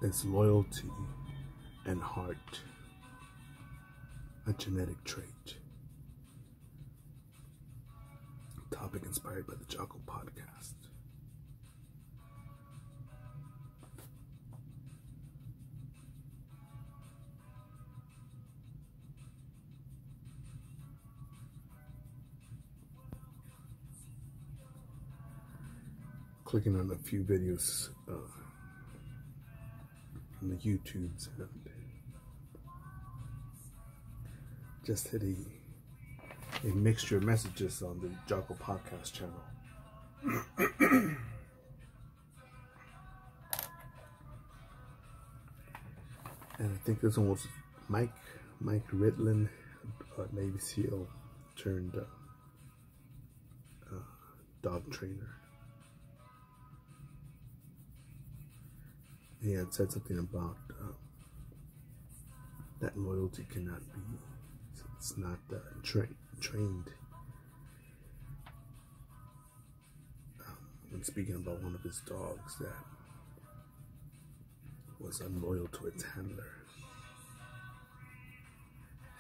Is loyalty and heart a genetic trait? Topic inspired by the Jocko Podcast. Clicking on a few videos on the YouTubes and just hit a mixture of messages on the Jocko Podcast channel. And I think this one was Mike Ritlin, Navy SEAL turned dog trainer. He had said something about that loyalty cannot be, it's not trained. And speaking about one of his dogs that was unloyal to its handler.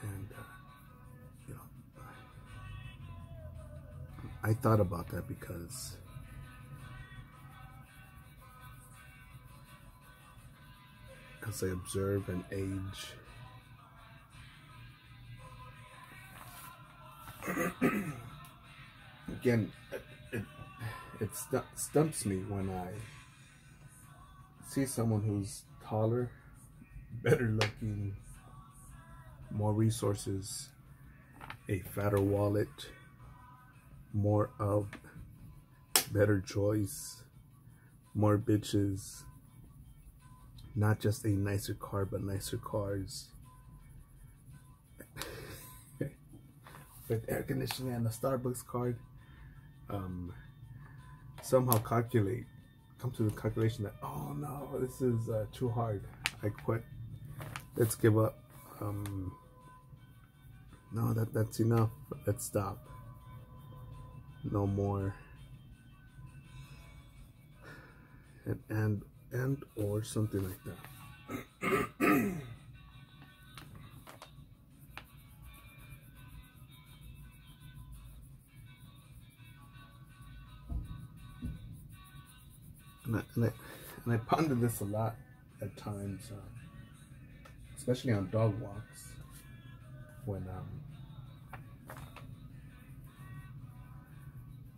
And, you know, I thought about that because as I observe and age, again, it stumps me when I see someone who's taller, better looking, more resources, a fatter wallet, more of better choice, more bitches, not just a nicer car, but nicer cars, with air conditioning and a Starbucks card, somehow come to the calculation that, oh no, this is too hard, I quit, let's give up, no, that's enough, let's stop, no more, and or something like that. And I ponder this a lot at times, especially on dog walks, when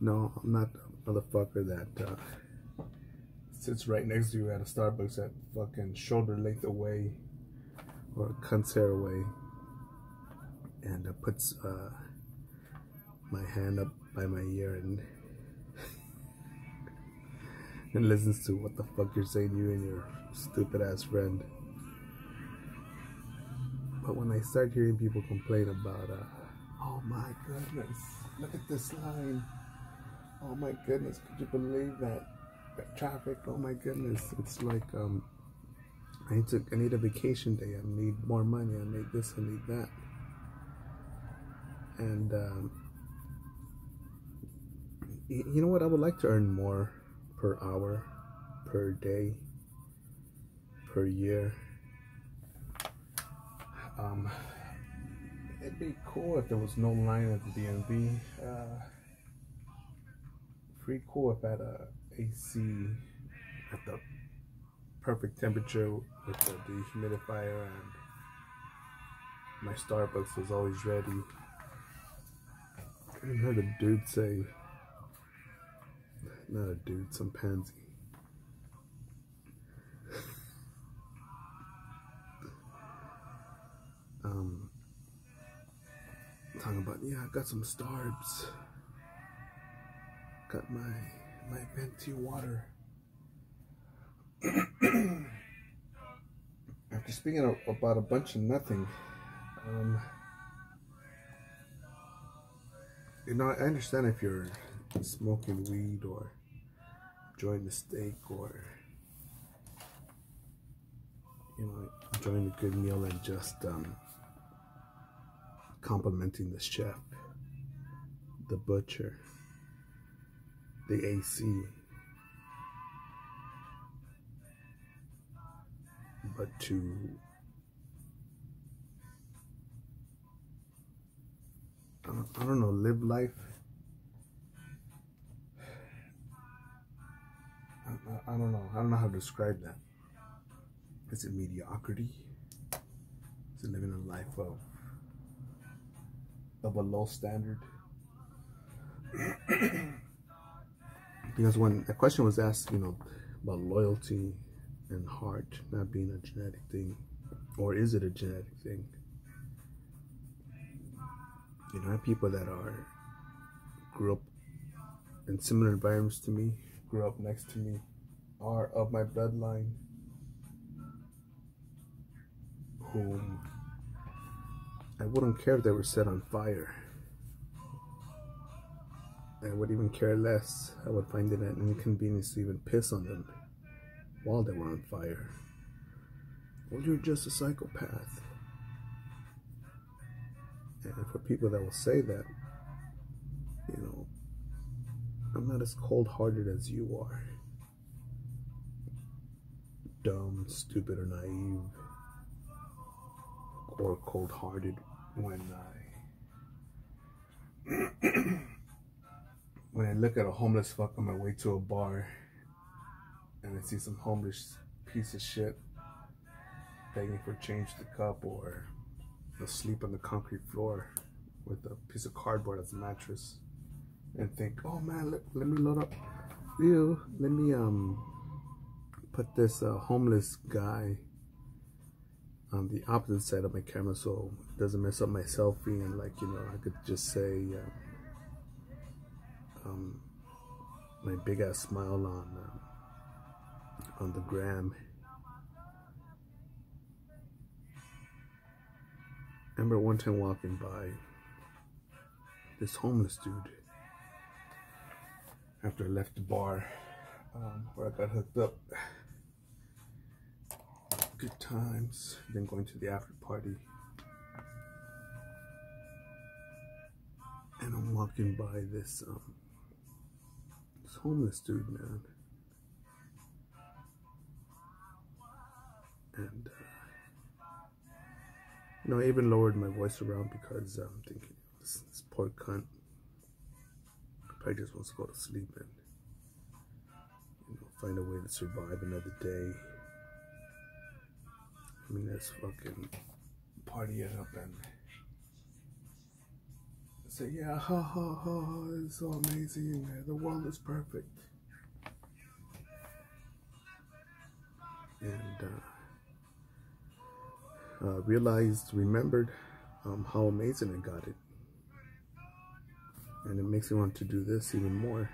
no, I'm not the motherfucker that sits right next to you at a Starbucks at fucking shoulder length away or a cunt's hair away and puts my hand up by my ear and and listens to what the fuck you're saying, you and your stupid ass friend. But when I start hearing people complain about oh my goodness, look at this line, oh my goodness, could you believe that traffic, oh my goodness, it's like I need a vacation day, I need more money, I need this, I need that. And you know what, I would like to earn more per hour, per day, per year. It'd be cool if there was no line at the DMV. Pretty cool if I had a AC at the perfect temperature with the dehumidifier and my Starbucks was always ready. I heard a dude say, not a dude, some pansy, talking about, yeah, I got some Starbs, got my venti water. After speaking about a bunch of nothing, you know, I understand if you're smoking weed or enjoying the steak or, you know, enjoying a good meal and just complimenting the chef, the butcher, the AC. but to I don't know, live life. I don't know. I don't know how to describe that. Is it mediocrity? Is it living a life of a low standard? Because when a question was asked, about loyalty and heart not being a genetic thing, or is it a genetic thing? I have people that grew up in similar environments to me, grew up next to me, are of my bloodline, whom I wouldn't care if they were set on fire. I would even care less. I would find it an inconvenience to even piss on them while they were on fire. Well, you're just a psychopath. And for people that will say that, I'm not as cold-hearted as you are. Dumb, stupid, or naive, or cold-hearted when I look at a homeless fuck on my way to a bar and I see some homeless piece of shit begging for change to cup, or asleep on the concrete floor with a piece of cardboard as a mattress, and think, oh man, let me load up, let me put this homeless guy on the opposite side of my camera so it doesn't mess up my selfie, and I could just say my big ass smile on the gram. I remember one time walking by this homeless dude after I left the bar where I got hooked up. Good times. Then going to the after party, and I'm walking by this homeless dude, man, and I even lowered my voice around because I'm thinking this poor cunt probably just wants to go to sleep and find a way to survive another day. I mean, let's fucking party it up and say, yeah, ha ha ha, it's so amazing, the world is perfect. And remembered how amazing I got it. And it makes me want to do this even more.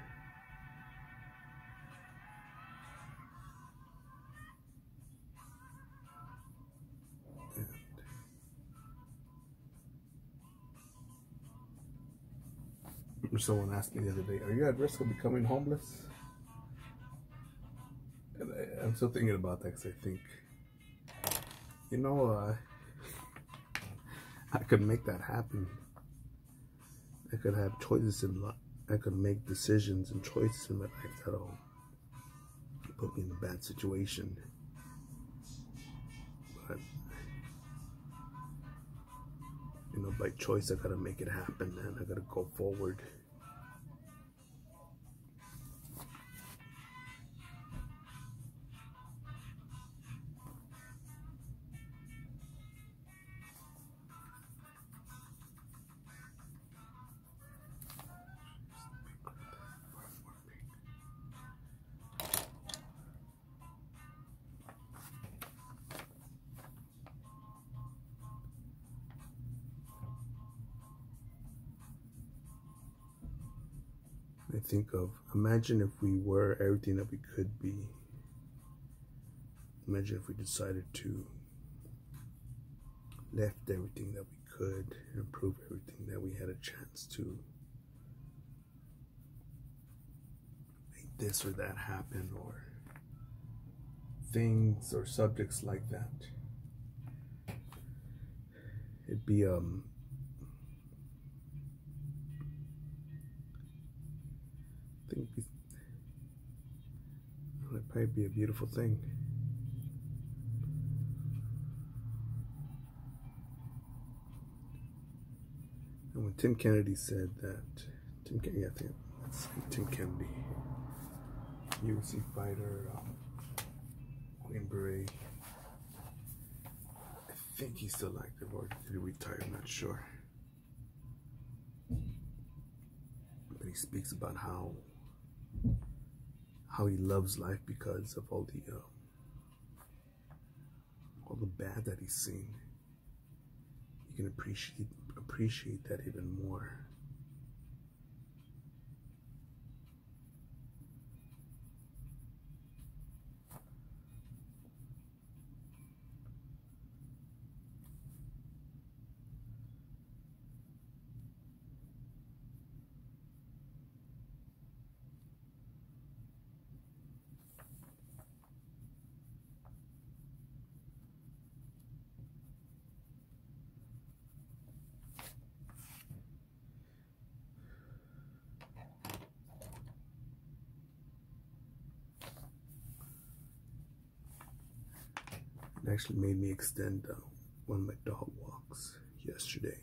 And someone asked me the other day, are you at risk of becoming homeless? And I'm still thinking about that, because I think, I could make that happen. I could have choices in life. I could make decisions and choices in my life that'll put me in a bad situation. But, by choice, I gotta make it happen, man. I gotta go forward. I think of, imagine if we were everything that we could be. Imagine if we decided to lift everything that we could, improve everything that we had a chance to, make this or that happen, or things or subjects like that. It'd be it'd probably be a beautiful thing. And when Tim Kennedy said that, I think that's Tim Kennedy, UFC fighter, Green Beret. I think he's still active, or did he retire? I'm not sure. But he speaks about how he loves life because of all the bad that he's seen. You can appreciate that even more. It actually made me extend one of my dog walks yesterday.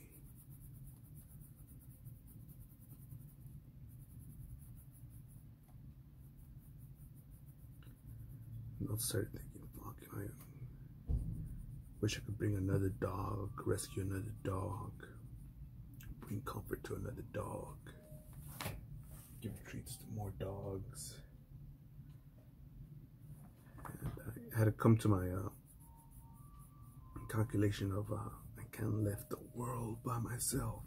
And I started thinking, fuck, I wish I could bring another dog, rescue another dog, bring comfort to another dog, give treats to more dogs. And I had to come to my calculation of I can't leave the world by myself.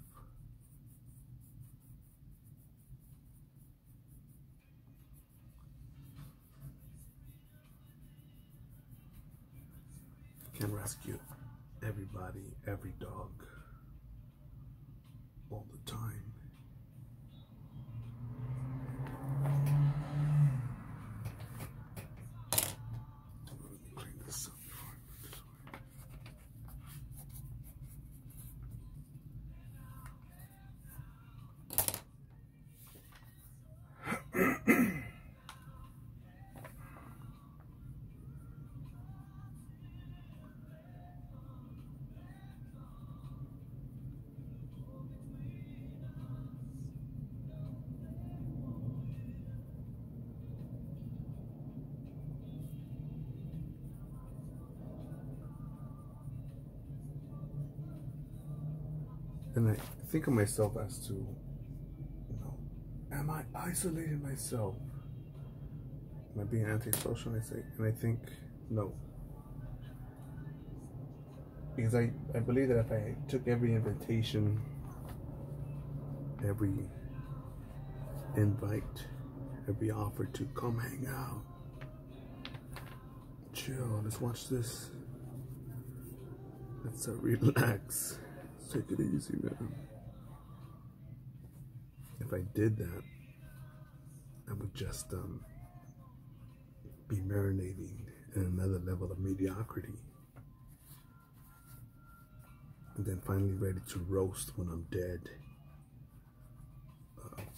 I can't rescue everybody, every dog, all the time. Let me clean this up before I put this away. And I think of myself as to, am I isolating myself? Am I being antisocial? And I think no. Because I believe that if I took every invitation, every invite, every offer to come hang out, chill, let's watch this, let's relax, let's take it easy, man. If I did that, I would just be marinating in another level of mediocrity. And then finally ready to roast when I'm dead.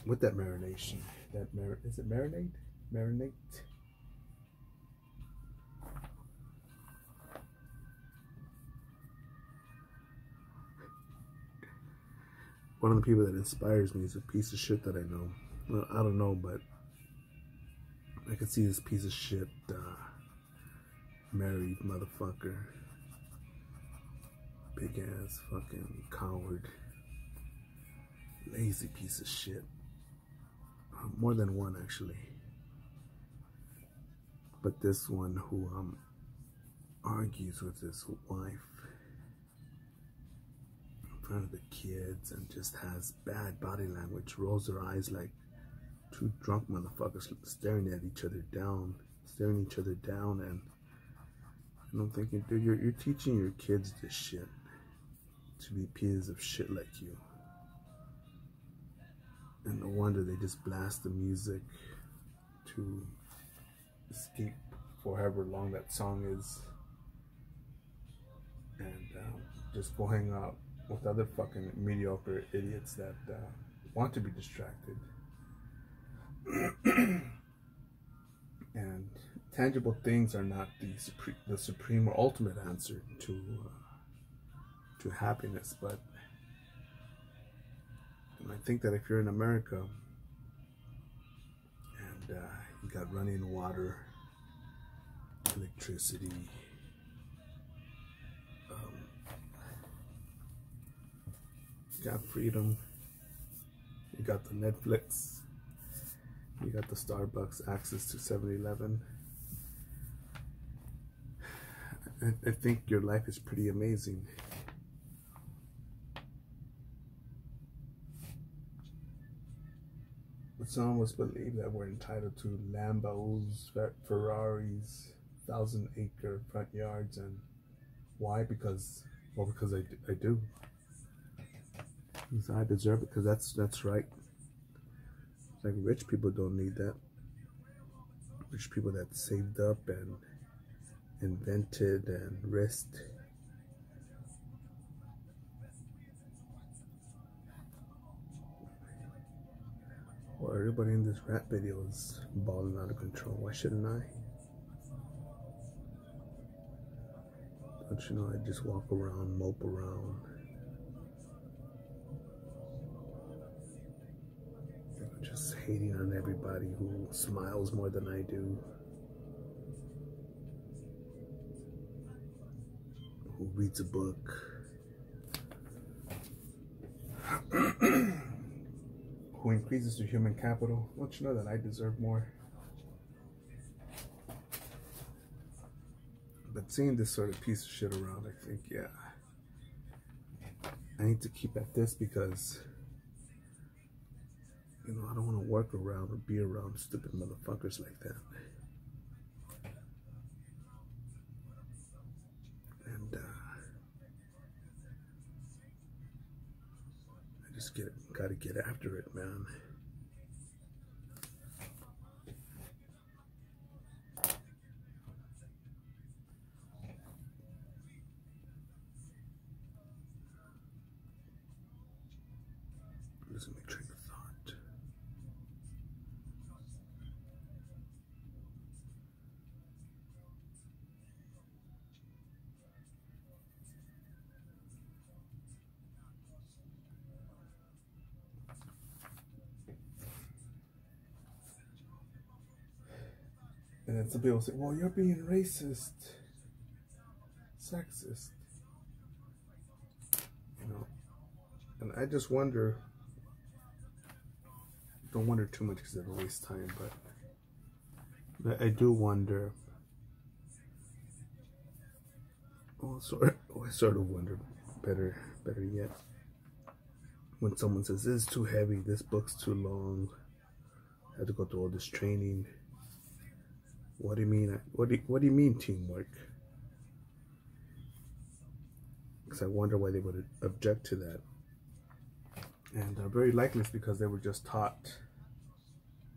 With that marination. Is it marinate? Marinate? One of the people that inspires me is a piece of shit that I know. Well, I don't know, but I could see this piece of shit married motherfucker. Big ass fucking coward. Lazy piece of shit. More than one, actually. But this one who argues with his wife in front of the kids and just has bad body language, rolls their eyes like two drunk motherfuckers staring each other down, and I'm thinking, dude, you're teaching your kids this shit to be pieces of shit like you. And no wonder they just blast the music to escape for however long that song is, and just go hang out with other fucking mediocre idiots that want to be distracted. And tangible things are not the supreme or ultimate answer to happiness, but And I think that if you're in America and you got running water, electricity, you got freedom, you got the Netflix, you got the Starbucks, access to 7-Eleven. I think your life is pretty amazing. But some of us believe that we're entitled to Lambos, Ferraris, 1,000-acre front yards, and why? Because, well, because I do. Because I deserve it. Because that's right. Like rich people don't need that. Rich people that saved up and invented and risked. Well, everybody in this rap video is balling out of control. Why shouldn't I? Don't you know I just walk around, mope around. Just hating on everybody who smiles more than I do. Who reads a book. Who increases their human capital. Don't you know that I deserve more? But seeing this sort of piece of shit around, I think, yeah, I need to keep at this because, you know, I don't want to work around or be around stupid motherfuckers like that. And I just gotta get after it, man. Losing my train of thought. And then some people say, well, you're being racist, sexist, you know. And I just wonder, don't wonder too much because it'll waste time, but I do wonder, I sort of wonder, better yet, when someone says, this is too heavy, this book's too long, I had to go through all this training. What do you mean? What do you mean teamwork? Because I wonder why they would object to that. And very likely it's because they were just taught,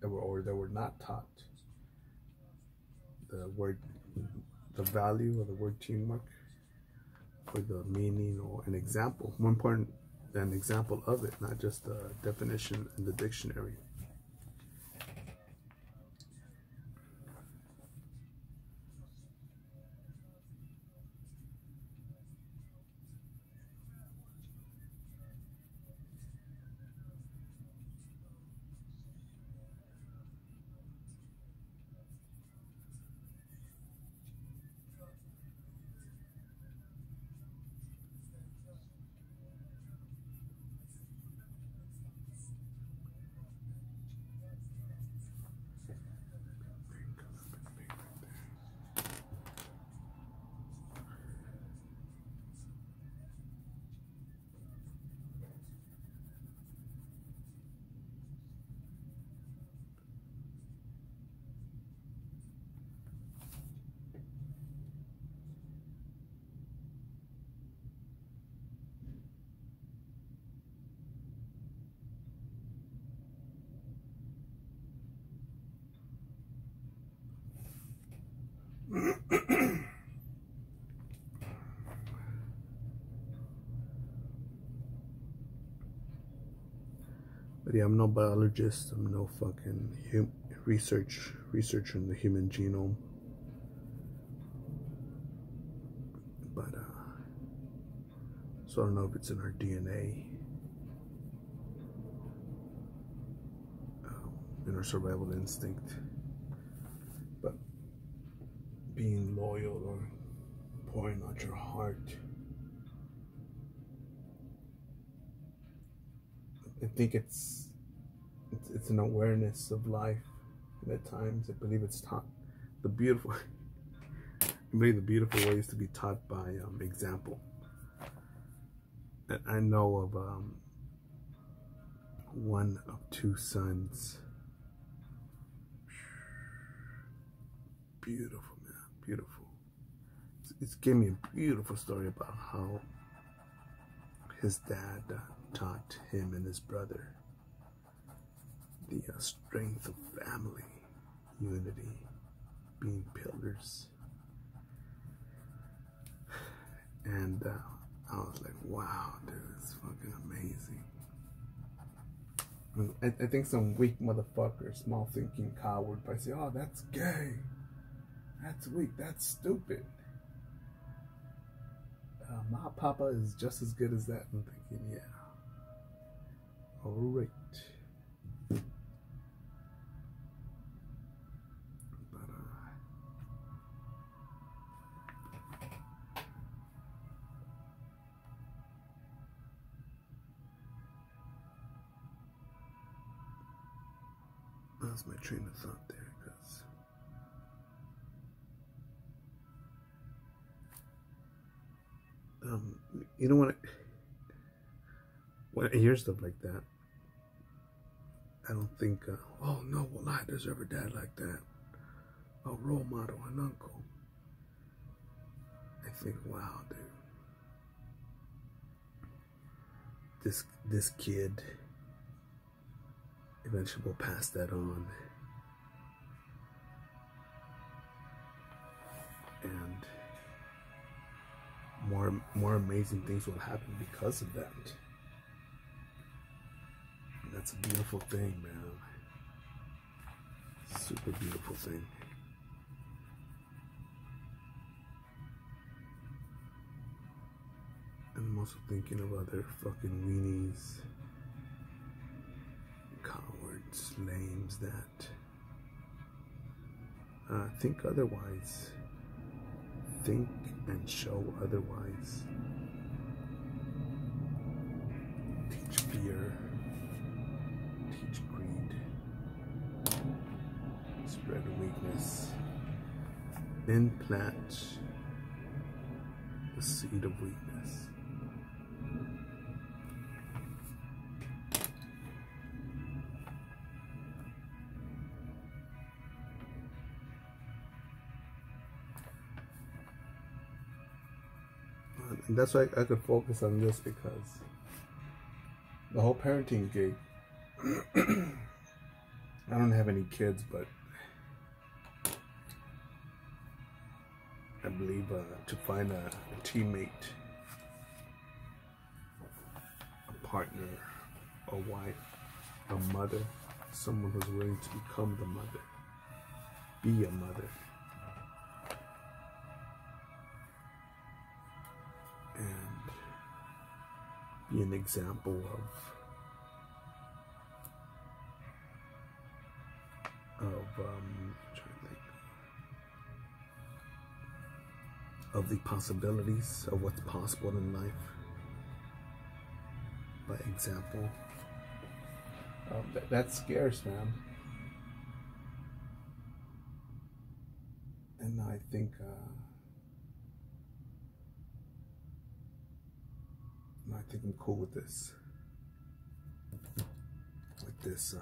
or they were not taught the value of the word teamwork, or the meaning, or an example. More important, an example of it, not just a definition in the dictionary. But yeah, I'm no biologist. I'm no fucking researcher in the human genome. But so I don't know if it's in our DNA. in our survival instinct. But being loyal or pouring out your heart, I think it's an awareness of life. And at times, I believe it's taught the beautiful. I believe the beautiful way is to be taught by example. And I know of one of two sons. Beautiful, man, beautiful. It's gave me a beautiful story about how his dad taught him and his brother the strength of family, unity, being pillars. And I was like, wow, dude, it's fucking amazing. I think some weak motherfucker, small thinking coward, might say, oh, that's gay. That's weak. That's stupid. My papa is just as good as that. I'm thinking, yeah. All right. That's my train of thought there, because you know what? When I hear stuff like that, I don't think, oh no, well, I deserve a dad like that, a role model, an uncle. I think, wow, dude, this kid eventually will pass that on, and more amazing things will happen because of that. And that's a beautiful thing, man. Super beautiful thing. And I'm also thinking of other fucking weenies, cowards, lames that think otherwise, think and show otherwise, teach fear, teach greed, spread weakness, implant the seed of weakness. And that's why I could focus on this, because the whole parenting gig, I don't have any kids, but I believe to find a teammate, a partner, a wife, a mother, someone who's willing to become the mother, be a mother, and be an example of the possibilities of what's possible in life by example. That's scarce, man. And I think I'm cool with this. With this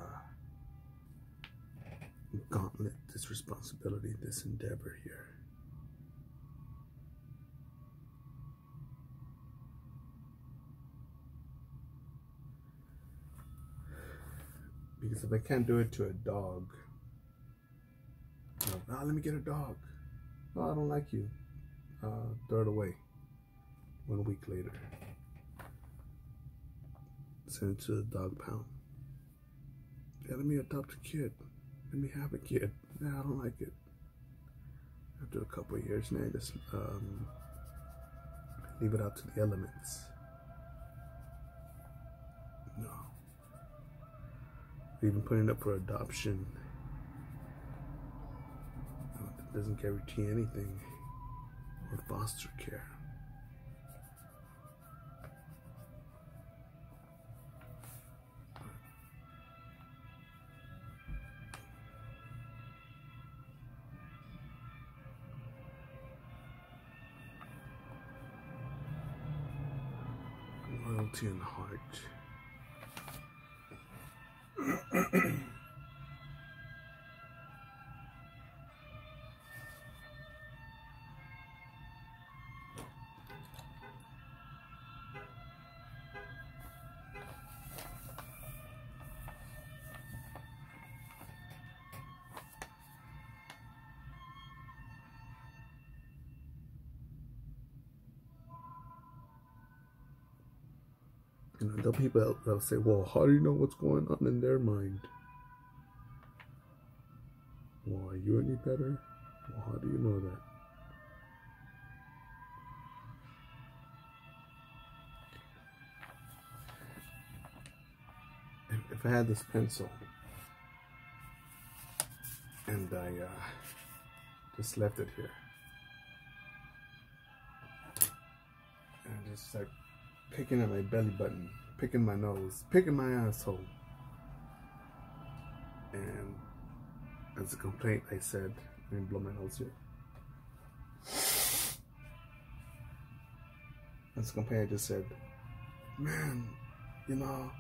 gauntlet, this responsibility, this endeavor here. Because if I can't do it to a dog, let me get a dog. Oh, I don't like you. Throw it away. 1 week later, send it to the dog pound. Yeah, let me adopt a kid. Let me have a kid. Nah, I don't like it. After a couple of years, man, just leave it out to the elements. No. even putting up for adoption. It doesn't guarantee anything, or foster care. Loyalty in the heart. You know, the people that'll say, well, how do you know what's going on in their mind? Well, are you any better? Well, how do you know that? If I had this pencil and I just left it here and I just start picking at my belly button, picking my nose, picking my asshole, and as a complaint I said, let me blow my nose here. As a complaint I just said, man, you know,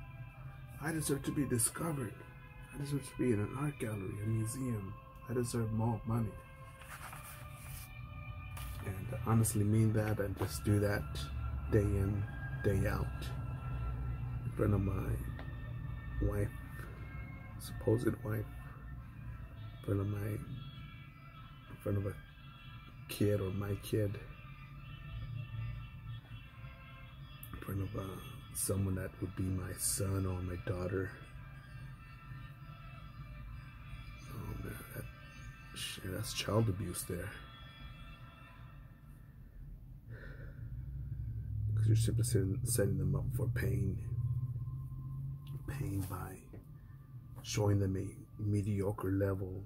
I deserve to be discovered. I deserve to be in an art gallery, a museum. I deserve more money. And I honestly mean that, and just do that day in, day out. In front of my wife, supposed wife, in front of a kid or my kid, in front of someone that would be my son or my daughter. Oh man, that's child abuse there. Because you're simply setting them up for pain by showing them a mediocre level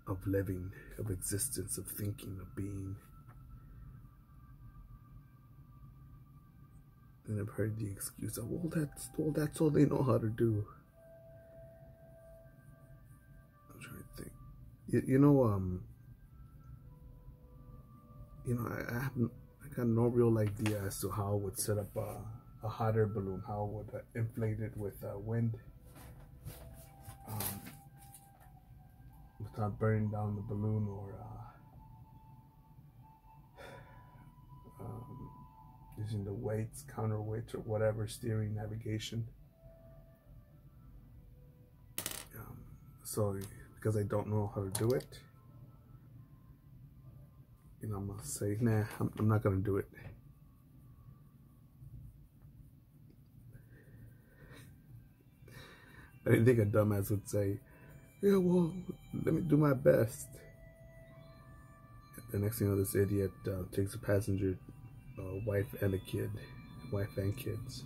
of living, of existence, of thinking, of being. And I've heard the excuse of, well, that's all they know how to do. I'm trying to think. You know, I got no real idea as to how I would set up a hot air balloon, how I would inflate it with wind, without burning down the balloon or using the weights, counterweights, or whatever, steering, navigation. So, because I don't know how to do it, you know, I'm gonna say, nah, I'm not gonna do it. I didn't think a dumbass would say, yeah, well, let me do my best. The next thing you know, this idiot takes a passenger, wife and kids,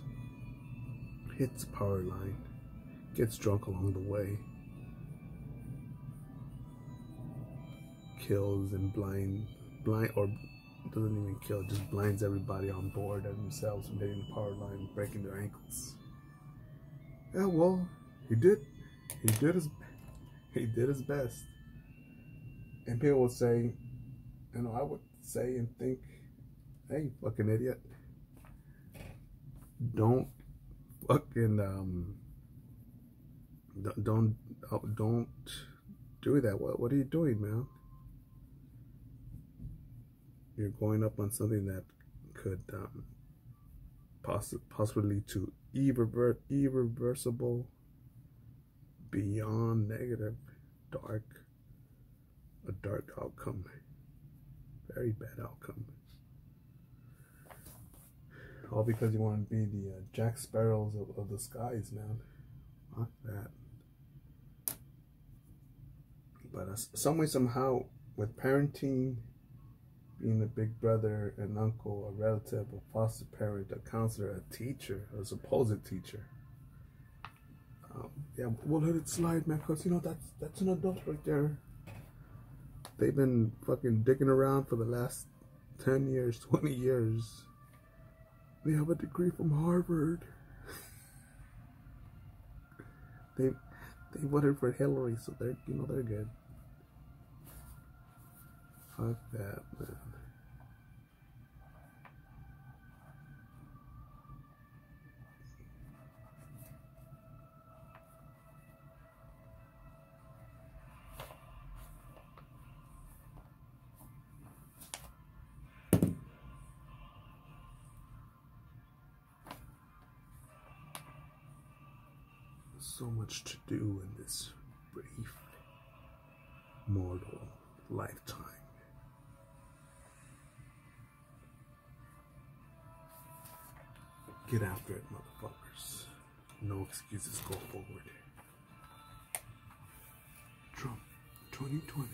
hits a power line, gets drunk along the way, kills and blind, or doesn't even kill, just blinds everybody on board and themselves from hitting the power line and breaking their ankles. Yeah, well, he did his best. And people will say, you know, I would say and think, hey, fucking idiot, don't fucking don't do that. What are you doing, man? You're going up on something that could possibly lead to irreversible, beyond negative, a dark outcome, very bad outcome. All because you want to be the Jack Sparrows of the skies, man. Fuck that. But some way, somehow, with parenting, being a big brother, an uncle, a relative, a foster parent, a counselor, a teacher, a supposed teacher, Yeah, we'll let it slide, man, because, you know, that's an adult right there. They've been fucking digging around for the last 10 years, 20 years. They have a degree from Harvard. They voted for Hillary, so they're, you know, they're good. Fuck that, man. So much to do in this brief mortal lifetime. Get after it, motherfuckers. No excuses, go forward. Trump 2020.